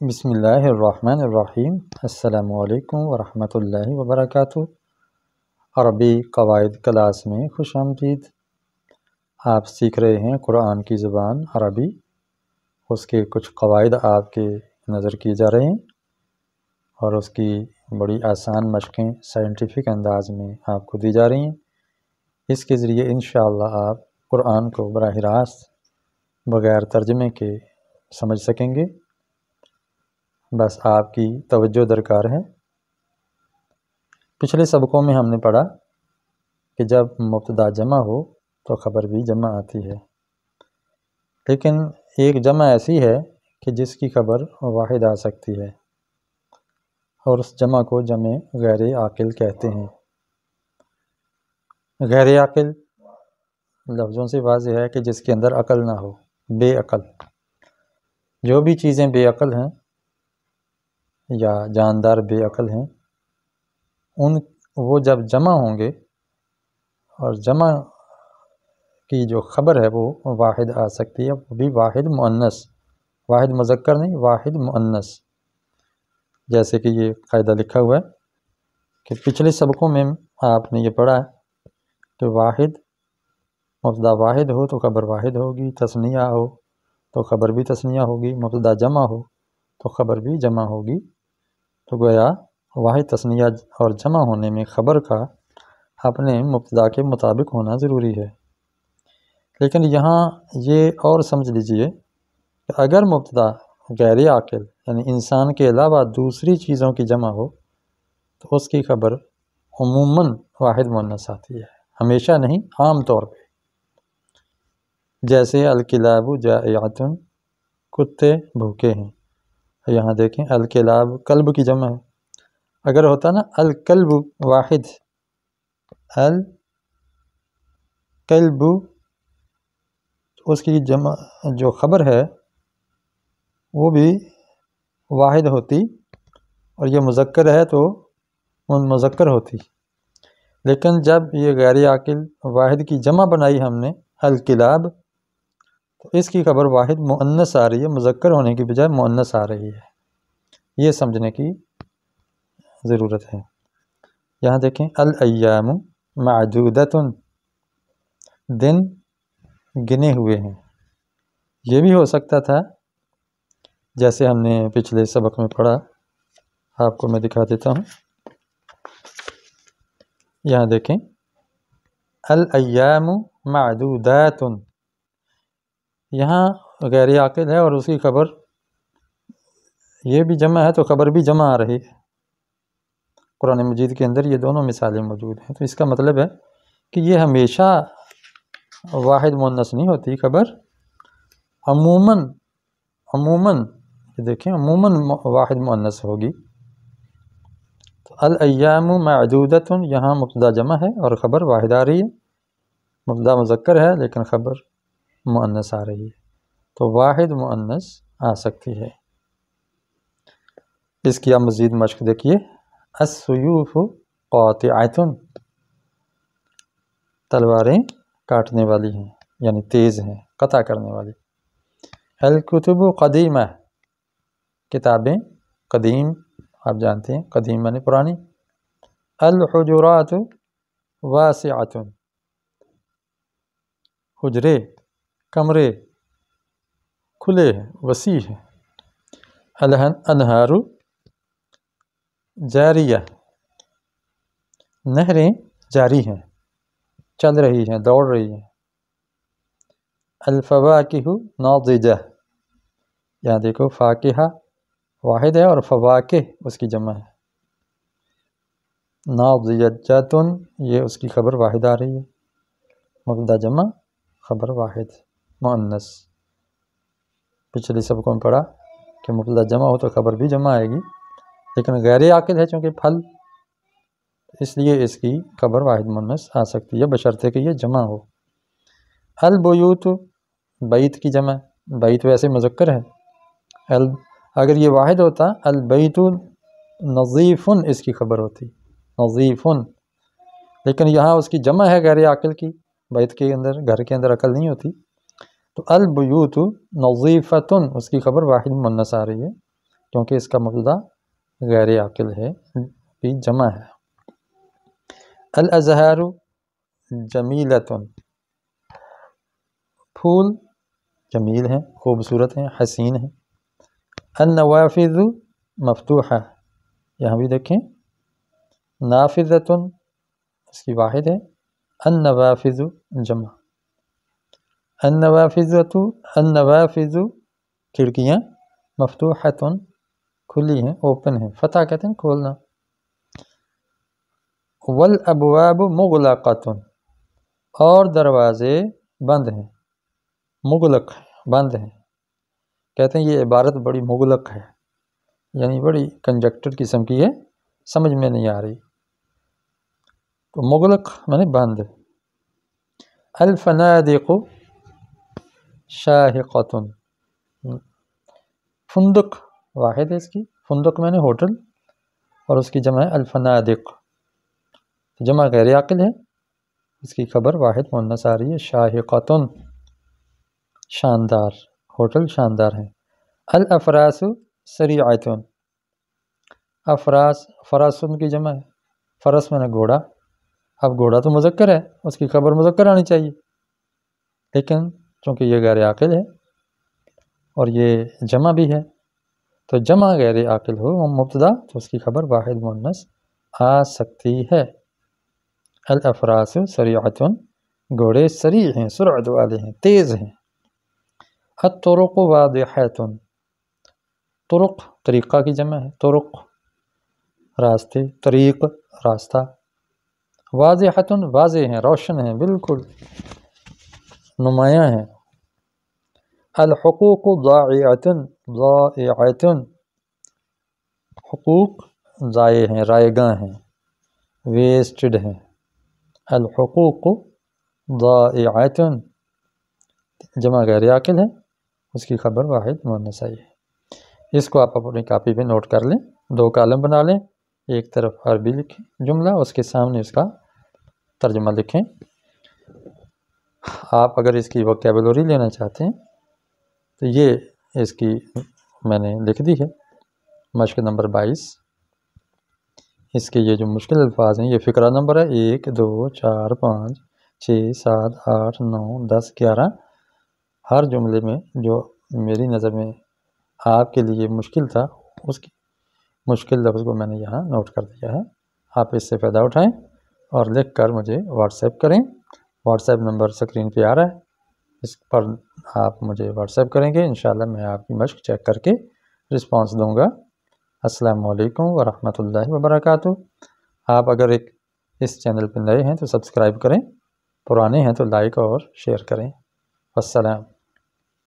بسم اللہ الرحمن الرحیم۔ السلام علیکم ورحمۃ اللہ وبرکاتہ۔ عربی قواعد کلاس میں خوش آمدید۔ آپ سیکھ رہے ہیں قرآن کی زبان عربی، اس کے کچھ قواعد آپ کے نظر کیے جا رہے ہیں اور اس کی بڑی آسان مشقیں سائنٹیفک انداز میں آپ کو دی جا رہی ہیں۔ اس کے ذریعے انشاءاللہ آپ قرآن کو براہ راست بغیر ترجمے کے سمجھ سکیں گے۔ بس آپ کی توجہ درکار ہے۔ پچھلے سبقوں میں ہم نے پڑھا کہ جب مبتدا جمع ہو تو خبر بھی جمع آتی ہے، لیکن ایک جمع ایسی ہے کہ جس کی خبر واحد آ سکتی ہے اور اس جمع کو جمع غیر عاقل کہتے ہیں۔ غیر عاقل لفظوں سے واضح ہے کہ جس کے اندر عقل نہ ہو، بے عقل۔ جو بھی چیزیں بے عقل ہیں یا جاندار بے عقل ہیں، وہ جب جمع ہوں گے اور جمع کی جو خبر ہے وہ واحد آ سکتی ہے، وہ بھی واحد مؤنث، واحد مذکر نہیں، واحد مؤنث۔ جیسے کہ یہ قاعدہ لکھا ہوا ہے کہ پچھلے سبقوں میں آپ نے یہ پڑھا کہ واحد مبتدا واحد ہو تو خبر واحد ہوگی، تثنیہ ہو تو خبر بھی تثنیہ ہوگی، مبتدا جمع ہو تو خبر بھی جمع ہوگی۔ تو گویا واحد تثنیہ اور جمع ہونے میں خبر کا اپنے مبتدا کے مطابق ہونا ضروری ہے۔ لیکن یہاں یہ اور سمجھ لیجئے کہ اگر مبتدا غیر عاقل یعنی انسان کے علاوہ دوسری چیزوں کی جمع ہو تو اس کی خبر عموماً واحد مؤنث آتی ہے، ہمیشہ نہیں، عام طور پہ۔ جیسے الکلاب جائعۃ، کتے بھوکے ہیں۔ یہاں دیکھیں الکلاب کلب کی جمع ہے۔ اگر ہوتا نا الکلب واحد، الکلب، اس کی جمع جو خبر ہے وہ بھی واحد ہوتی اور یہ مذکر ہے تو مذکر ہوتی۔ لیکن جب یہ غیر عاقل واحد کی جمع بنائی ہم نے الکلاب، تو اس کی خبر واحد مؤنث آ رہی ہے، مذکر ہونے کی بجائے مؤنث آ رہی ہے۔ یہ سمجھنے کی ضرورت ہے۔ یہاں دیکھیں الایام معدودۃ، دن گنے ہوئے ہیں۔ یہ بھی ہو سکتا تھا جیسے ہم نے پچھلے سبق میں پڑھا، آپ کو میں دکھا دیتا ہوں۔ یہاں دیکھیں الایام معدودات، یہاں غیر عاقل ہے اور اس کی خبر یہ بھی جمع ہے تو خبر بھی جمع آ رہی ہے۔ قرآن مجید کے اندر یہ دونوں مثالیں موجود ہیں، تو اس کا مطلب ہے کہ یہ ہمیشہ واحد مؤنث نہیں ہوتی خبر، عموماً یہ دیکھیں عموماً واحد مؤنث ہوگی۔ تو الایام معدودۃ، یہاں مبتدا جمع ہے اور خبر واحد آ رہی ہے، مبتدا مذکر ہے لیکن خبر مؤنث آ رہی ہے، تو واحد مؤنث آ سکتی ہے۔ اس کی آپ مزید مشق دیکھیے، السیوف قاطعۃ، تلواریں کاٹنے والی ہیں یعنی تیز ہیں، قطع کرنے والی۔ الکتب قدیمہ، کتابیں قدیم، آپ جانتے ہیں قدیم یعنی پرانی۔ الحجرات واسعۃ، حجرے کمرے کھلے ہیں، وسیع ہیں۔ الانہار جاریہ، نہریں جاری ہیں، چل رہی ہیں، دوڑ رہی ہیں۔ الفواکہ ناضجہ، یہاں دیکھو فاکہہ واحد ہے اور فواکہ اس کی جمع ہے۔ ناضجۃ، یہ اس کی خبر واحد آ رہی ہے، مبتدا جمع خبر واحد مؤنث۔ پچھلے سبقوں میں پڑھا کہ مبتدا جمع ہو تو خبر بھی جمع آئے گی، لیکن غیر عاقل ہے چونکہ پھل، اس لیے اس کی خبر واحد مؤنث آ سکتی ہے بشرطے کہ یہ جمع ہو۔ البیوت، بیت کی جمع، بیت ویسے مذکر ہے، اگر یہ واحد ہوتا البیت نظیف، اس کی خبر ہوتی نظیف، لیکن یہاں اس کی جمع ہے غیر عاقل کی، بیت کے اندر گھر کے اندر عقل نہیں ہوتی، تو البیوت نظیفۃ، اس کی خبر واحد مؤنث آ رہی ہے، کیونکہ اس کا مبتدا غیر عاقل ہے، بھی جمع ہے۔ الازہار جمیلۃ، پھول جمیل ہیں، خوبصورت ہیں، حسین ہیں۔ النوافذ مفتوحہ، یہاں بھی دیکھیں نافذۃ اس کی واحد ہے، النوافذ جمع۔ النوافذ کھڑکیاں، مفتوحۃ کھلی ہیں، اوپن ہیں، فتح کہتے ہیں کھولنا۔ والابواب مغلقۃ، اور دروازے بند ہیں، مغلق بند ہیں۔ کہتے ہیں یہ عبارت بڑی مغلق ہے، یعنی بڑی کنجکٹڈ قسم کی ہے، سمجھ میں نہیں آ رہی۔ تو مغلق معنی بند۔ الفنادق شاہقۃ، فندق واحد ہے اس کی، فندق معنی ہوٹل، اور اس کی جمع ہے الفنادق، جمع غیر عاقل ہے، اس کی خبر واحد مؤنث آ رہی ہے، شاہقۃ شاندار، ہوٹل شاندار ہیں۔ الافراس سریعۃ، افراس فراسن کی جمع ہے، فرس میں نے گھوڑا، اب گھوڑا تو مذکر ہے، اس کی خبر مذکر آنی چاہیے، لیکن چونکہ یہ غیر عاقل ہے اور یہ جمع بھی ہے، تو جمع غیر عاقل ہو مبتدا تو اس کی خبر واحد مؤنث آ سکتی ہے۔ الافراس سریعۃ، گھوڑے سریع ہیں، سرعت والے ہیں، تیز ہیں۔ الطرق واضحۃ، طرق طریقہ کی جمع ہے، طرق راستے، طریق راستہ۔ واضحۃ واضح ہیں، روشن ہیں، بالکل نمایاں ہیں۔ الحقوق ضائعۃ، ضائعۃ حقوق ضائع ہیں، رائے گاں ہیں، ویسٹڈ ہیں۔ الحقوق ضائعۃ جمع غیر عاقل ہے، اس کی خبر واحد مؤنث آئی ہے۔ اس کو آپ اپنی کاپی پہ نوٹ کر لیں، 2 کالم بنا لیں، ایک طرف عربی لکھیں جملہ، اس کے سامنے اس کا ترجمہ لکھیں۔ آپ اگر اس کی ووکیبلری لینا چاہتے ہیں تو یہ اس کی میں نے لکھ دی ہے، مشق نمبر 22۔ اس کے یہ جو مشکل الفاظ ہیں، یہ فقرہ نمبر ہے 1 2 4 5 6 7 8 9 10 11۔ ہر جملے میں جو میری نظر میں آپ کے لیے مشکل تھا، اس کی مشکل لفظ کو میں نے یہاں نوٹ کر دیا ہے۔ آپ اس سے فائدہ اٹھائیں اور لکھ کر مجھے واٹس ایپ کریں۔ واٹس ایپ نمبر سکرین پہ آ رہا ہے، اس پر آپ مجھے واٹس ایپ کریں گے، انشاءاللہ میں آپ کی مشق چیک کر کے رسپانس دوں گا۔ السلام علیکم ورحمۃ اللہ وبرکاتہ۔ آپ اگر اس چینل پہ نئے ہیں تو سبسکرائب کریں، پرانے ہیں تو لائک اور شیئر کریں۔ والسلام۔